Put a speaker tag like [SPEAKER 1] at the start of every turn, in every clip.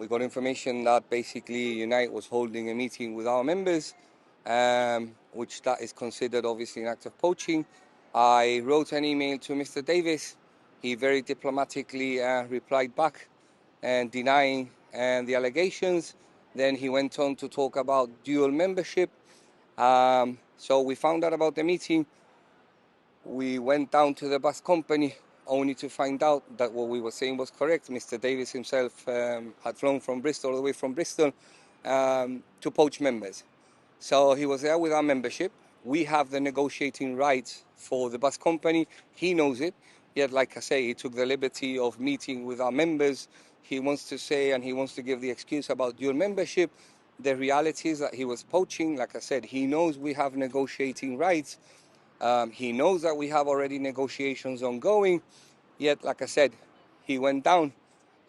[SPEAKER 1] We got information that basically Unite was holding a meeting with our members, which that is considered obviously an act of poaching. I wrote an email to Mr. Davis. He very diplomatically replied back and denying the allegations. Then he went on to talk about dual membership. So we found out about the meeting. We went down to the bus company only to find out that what we were saying was correct. Mr. Davis himself had flown from Bristol, all the way from Bristol, to poach members. So he was there with our membership. We have the negotiating rights for the bus company. He knows it. Yet, like I say, he took the liberty of meeting with our members. He wants to say and he wants to give the excuse about dual membership. The reality is that he was poaching. Like I said, he knows we have negotiating rights. He knows that we have already negotiations ongoing. Yet, like I said, he went down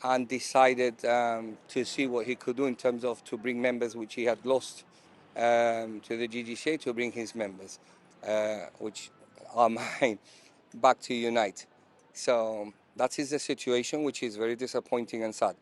[SPEAKER 1] and decided to see what he could do in terms of to bring members which he had lost to the GGCA, to bring his members, which are mine, back to Unite. So that is the situation, which is very disappointing and sad.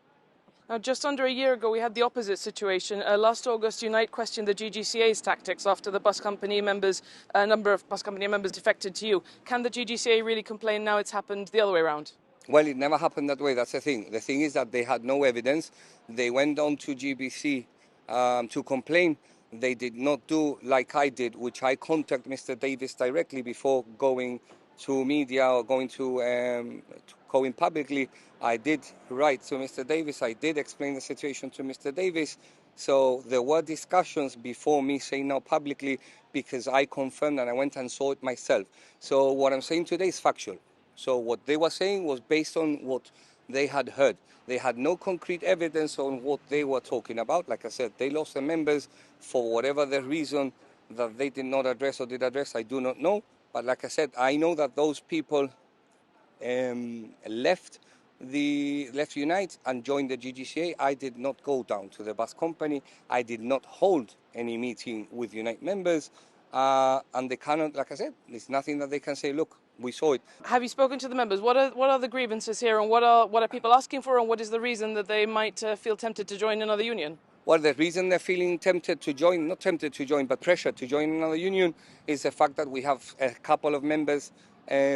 [SPEAKER 2] Now, just under a year ago, we had the opposite situation. Last August, Unite questioned the GGCA's tactics after the bus company members, a number of bus company members defected to you. Can the GGCA really complain now it's happened the other way around?
[SPEAKER 1] Well, it never happened that way. That's the thing. The thing is that they had no evidence. They went on to GBC to complain. They did not do like I did, which I contacted Mr. Davis directly before going to media or going to going publicly. I did write to Mr. Davis. I did explain the situation to Mr. Davis. So there were discussions before me saying no publicly, because I confirmed and I went and saw it myself. So what I'm saying today is factual. So what they were saying was based on what they had heard. They had no concrete evidence on what they were talking about. Like I said, they lost their members for whatever the reason that they did not address or did address, I do not know. But like I said, I know that those people left Unite and joined the GGCA. I did not go down to the bus company. I did not hold any meeting with Unite members. And they cannot, like I said, there's nothing that they can say, look, we saw it.
[SPEAKER 2] Have you spoken to the members? What are the grievances here, and what are people asking for, and what is the reason that they might feel tempted to join another union?
[SPEAKER 1] Well, the reason they're feeling tempted to join, not tempted to join, but pressure to join another union, is the fact that we have a couple of members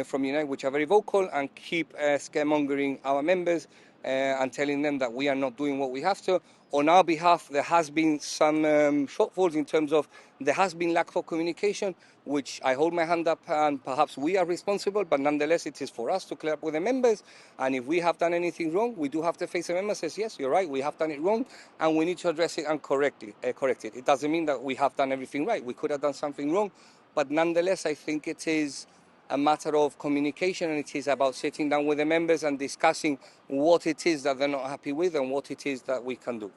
[SPEAKER 1] from Unite which are very vocal and keep scaremongering our members and telling them that we are not doing what we have to. On our behalf, there has been some shortfalls in terms of there has been lack of communication, which I hold my hand up, and perhaps we are responsible, but nonetheless it is for us to clear up with the members. And if we have done anything wrong, we do have to face the members, says, yes, you're right, we have done it wrong, and we need to address it and correct it. It doesn't mean that we have done everything right. We could have done something wrong, but nonetheless, I think it is a matter of communication, and it is about sitting down with the members and discussing what it is that they're not happy with and what it is that we can do.